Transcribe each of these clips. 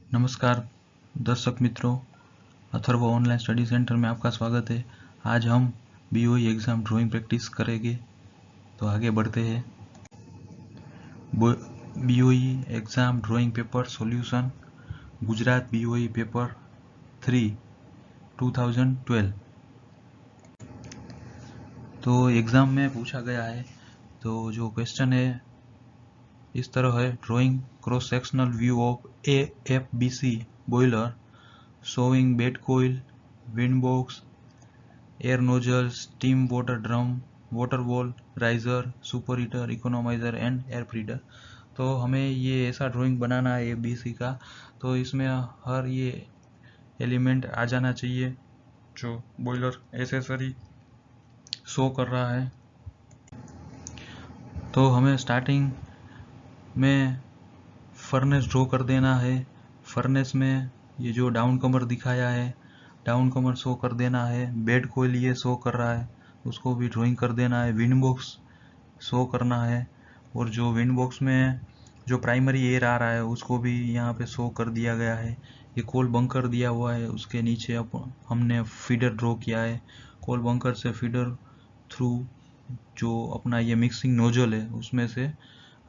नमस्कार दर्शक मित्रों, अथर्व ऑनलाइन स्टडी सेंटर में आपका स्वागत है। आज हम बीओई एग्ज़ाम ड्राइंग प्रैक्टिस करेंगे, तो आगे बढ़ते हैं। BOE exam drawing paper solution Gujarat BOE paper 3 2012। तो एग्ज़ाम में पूछा गया है, तो जो क्वेश्चन है इस तरह है: drawing cross sectional view of AFBC boiler showing bed coil, wind box, air nozzle, steam water drum, water wall, riser, superheater, economizer and air feeder। तो हमें ये ऐसा ड्राइंग बनाना है ABC का, तो इसमें हर ये एलिमेंट आ जाना चाहिए जो बॉयलर एसेसरी शो कर रहा है। तो हमें स्टार्टिंग में फर्नेस ड्रॉ कर देना है। फर्नेस में ये जो डाउन कमर दिखाया है, डाउन कमर शो कर देना है। बेड कोयल ये शो कर रहा है, उसको भी ड्राइंग कर देना है। विंड बॉक्स शो करना है, और जो विंड बॉक्स में जो प्राइमरी एयर आ रहा है उसको भी यहाँ पे शो कर दिया गया है। ये कोल बंकर दिया हुआ है, उसके नीचे हमने फीडर ड्रॉ किया है। कोल बंकर से फीडर थ्रू जो अपना ये मिक्सिंग नोजल है उसमें से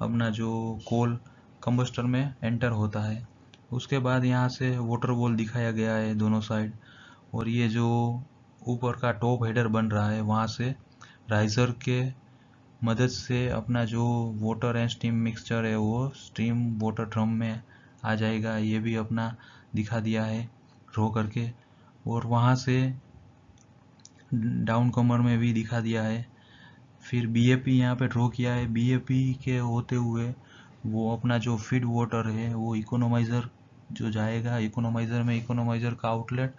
अपना जो कोल कंबस्टर में एंटर होता है। उसके बाद यहाँ से वाटर वॉल दिखाया गया है दोनों साइड, और ये जो ऊपर का टॉप हेडर बन रहा है वहाँ से राइजर के मदद से अपना जो वाटर एंड स्टीम मिक्सचर है वो स्टीम वाटर ड्रम में आ जाएगा। ये भी अपना दिखा दिया है ड्रॉ करके, और वहाँ से डाउन कमर में भी दिखा दिया है। फिर BAP यहाँ पे ड्रॉ किया है। BAP के होते हुए वो अपना जो फीड वाटर है वो इकोनोमाइज़र जो जाएगा, इकोनोमाइज़र में इकोनोमाइज़र का आउटलेट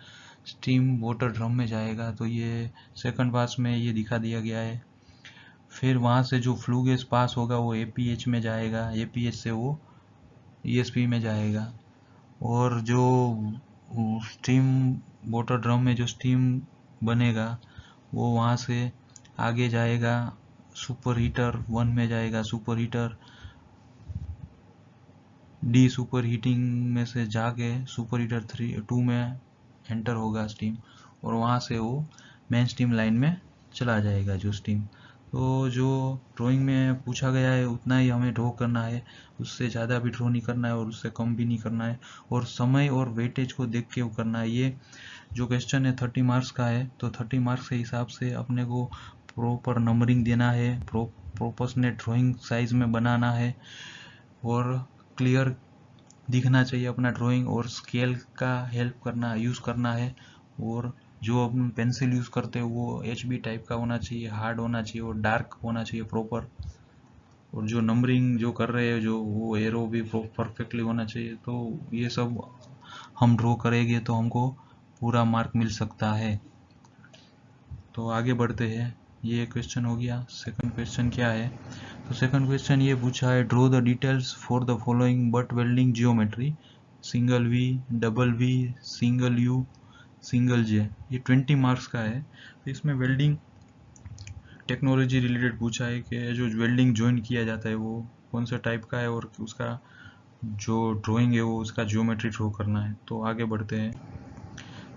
स्टीम वाटर ड्रम में जाएगा। तो ये सेकंड पास में ये दिखा दिया गया है। फिर वहाँ से जो फ्लू गैस पास होगा वो APH में जाएगा, APH से वो ESP में जाएगा, और जो स्टीम वाटर ड्रम में जो स्टीम बनेगा वो वहाँ से आगे जाएगा, सुपर हीटर 1 में जाएगा। Super heater D super heating में से जाके सुपर हीटर 2 में एंटर होगा स्टीम, और वहाँ से वो मेन स्टीम लाइन में चला जाएगा जो स्टीम। तो जो ड्राइंग में पूछा गया है उतना ही हमें ड्रॉ करना है, उससे ज़्यादा भी ड्रॉ नहीं करना है और उससे कम भी नहीं करना है, और समय और वेटेज को देख के वो करना है। ये जो क्वेश्चन है 30 मार्क्स का है, तो 30 मार्क्स के हिसाब से अपने को प्रॉपर नंबरिंग देना है, प्रोपोर्शनेट ड्राइंग साइज में बनाना है, और क्लियर दिखना चाहिए अपना ड्राइंग, और स्केल का हेल्प करना यूज़ करना है। और जो अपन पेंसिल यूज़ करते हैं वो HB टाइप का होना चाहिए, हार्ड होना चाहिए और डार्क होना चाहिए प्रॉपर। और जो नंबरिंग जो कर रहे हैं जो वो एरो भी परफेक्टली होना चाहिए। तो ये सब हम ड्रॉ करेंगे तो हमको पूरा मार्क मिल सकता है। तो आगे बढ़ते हैं। ये क्वेश्चन हो गया। सेकंड क्वेश्चन क्या है? तो सेकंड क्वेश्चन ये पूछा है: draw the details for the following butt welding geometry, single V, double V, single U, single J। ये 20 मार्क्स का है। तो इसमें वेल्डिंग टेक्नोलॉजी रिलेटेड पूछा है कि जो वेल्डिंग ज्वाइन किया जाता है वो कौन सा टाइप का है, और उसका जो ड्राइंग है वो उसका जियोमेट्री ड्रॉ करना है। तो आगे बढ़ते हैं।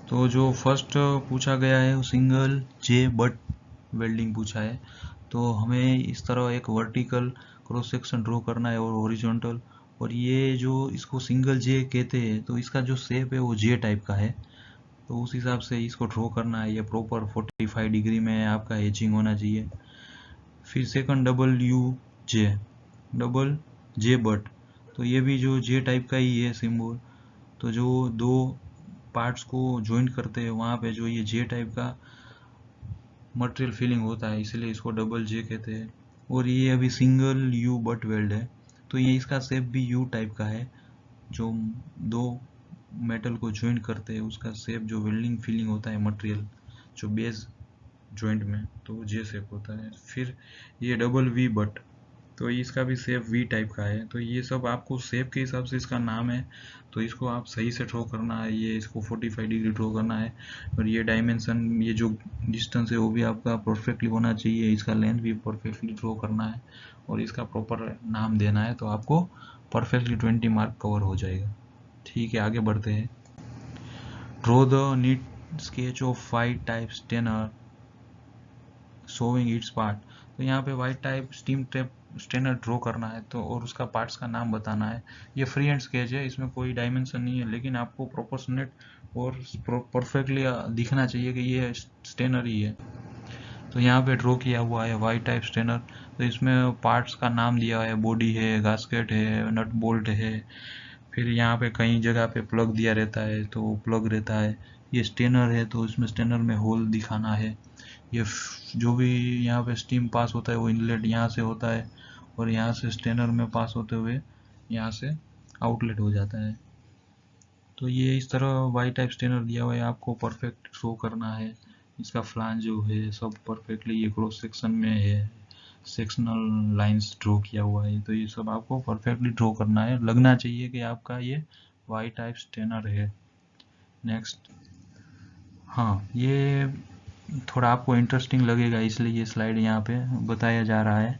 तो जो फर्स्ट पूछा गया है वो सिंगल J बट वेल्डिंग पूछा है। तो हमें इस तरह एक वर्टिकल क्रॉस सेक्शन ड्रॉ करना है और हॉरिजॉन्टल, और ये जो इसको सिंगल J कहते हैं तो इसका जो शेप है वो J टाइप का है। तो उस हिसाब से इसको ड्रॉ करना है। ये प्रॉपर 45 डिग्री में आपका एजिंग होना चाहिए। फिर सेकंड डबल J बट, तो ये भी जो J टाइप का ही है सिंबल। तो जो दो पार्ट्स को ज्वाइंट करते हैं वहाँ पे जो ये J टाइप का मटेरियल फीलिंग होता है, इसलिए इसको डबल J कहते हैं। और ये अभी सिंगल U बट वेल्ड है, तो ये इसका शेप भी U टाइप का है। जो दो मेटल को ज्वाइंट करते हैं उसका शेप जो वेल्डिंग फीलिंग होता है मटेरियल जो बेस जॉइंट में, तो J शेप होता है। फिर ये डबल V बट, तो इसका भी शेप V टाइप का है। तो ये सब आपको शेप के हिसाब से इसका नाम है, तो इसको आप सही से ड्रॉ करना है। ये इसको 45 डिग्री ड्रॉ करना है, और ये डायमेंशन, ये जो डिस्टेंस है वो भी आपका परफेक्टली होना चाहिए। इसका लेंथ भी परफेक्टली ड्रॉ करना है, और इसका प्रॉपर नाम देना है, तो आपको परफेक्टली 20 मार्क कवर हो जाएगा। ठीक है, आगे बढ़ते हैं। Draw the neat sketch of white type strainer showing its part. तो यहाँ पे white type steam trap strainer draw करना है, तो और उसका पार्ट्स का नाम बताना है। ये फ्री हैंड स्केच है, इसमें कोई डायमेंशन नहीं है, लेकिन आपको प्रोपोर्शनेट और परफेक्टली दिखना चाहिए कि ये स्टेनर ही है। तो यहाँ पे ड्रॉ किया हुआ है वाइट टाइप स्टेनर। तो इसमें पार्ट्स का नाम दिया है, बॉडी है, गास्केट है, नट बोल्ट है, फिर यहाँ पे कई जगह पे प्लग दिया रहता है तो प्लग रहता है। ये स्टेनर है तो इसमें स्टेनर में होल दिखाना है। ये जो भी यहाँ पे स्टीम पास होता है वो इनलेट यहाँ से होता है, और यहाँ से स्टेनर में पास होते हुए यहाँ से आउटलेट हो जाता है। तो ये इस तरह वाई टाइप स्टेनर दिया हुआ है, आपको परफेक्ट शो करना है। इसका फ्लांज जो है सब परफेक्टली ये क्रॉस सेक्शन में है, सेक्शनल लाइंस ड्रॉ किया हुआ है। तो ये सब आपको परफेक्टली ड्रॉ करना है, लगना चाहिए कि आपका ये वाई टाइप स्टेनर है। नेक्स्ट, हाँ, ये थोड़ा आपको इंटरेस्टिंग लगेगा इसलिए ये स्लाइड यहाँ पे बताया जा रहा है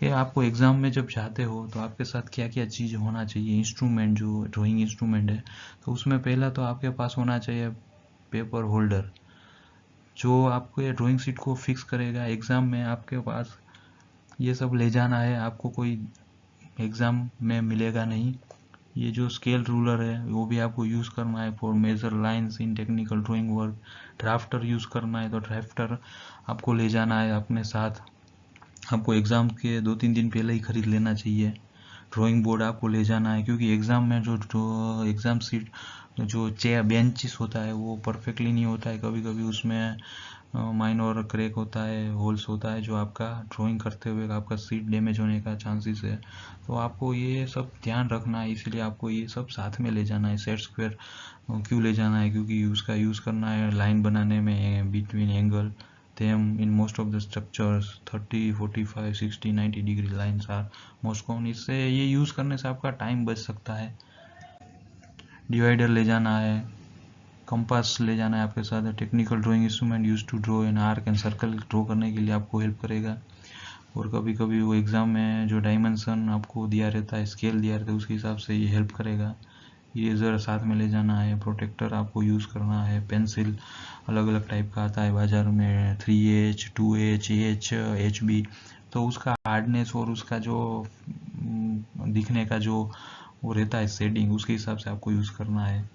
कि आपको एग्ज़ाम में जब जाते हो तो आपके साथ क्या क्या चीज़ होना चाहिए। इंस्ट्रूमेंट, जो ड्राइंग इंस्ट्रूमेंट है, तो उसमें पहला तो आपके पास होना चाहिए पेपर होल्डर, जो आपको ये ड्राइंग शीट को फिक्स करेगा। एग्ज़ाम में आपके पास ये सब ले जाना है, आपको कोई एग्ज़ाम में मिलेगा नहीं। ये जो स्केल रूलर है वो भी आपको यूज़ करना है for major lines in technical drawing work. Drafter use करना है तो ड्राफ्टर आपको ले जाना है अपने साथ। आपको एग्ज़ाम के 2-3 दिन पहले ही खरीद लेना चाहिए। ड्राइंग बोर्ड आपको ले जाना है, क्योंकि एग्ज़ाम में जो एग्ज़ाम सीट जो चेयर बेंचेस होता है वो परफेक्टली नहीं होता है, कभी कभी उसमें माइनर क्रैक होता है, होल्स होता है, जो आपका ड्राइंग करते हुए आपका सीट डैमेज होने का चांसेस है। तो आपको ये सब ध्यान रखना है, इसलिए आपको ये सब साथ में ले जाना है। सेट स्क्वायर क्यों ले जाना है, क्योंकि उसका यूज़ करना है लाइन बनाने में between angle them in most of the structures 30, 45, 60, 90 degree lines are most common. इससे ये यूज़ करने से आपका टाइम बच सकता है। डिवाइडर ले जाना है, कंपास ले जाना है आपके साथ। Technical drawing instrument use to draw an arc and circle draw करने के लिए आपको हेल्प करेगा। और कभी कभी वो एग्ज़ाम में जो डायमेंशन आपको दिया रहता है, स्केल दिया रहता है, उसके हिसाब से ये हेल्प करेगा। इरेजर साथ में ले जाना है, प्रोटेक्टर आपको यूज़ करना है, पेंसिल अलग अलग टाइप का आता है बाज़ार में, 3H, 2H, H, HB। तो उसका हार्डनेस और उसका जो दिखने का जो वो रहता है शेडिंग, उसके हिसाब से आपको यूज़ करना है।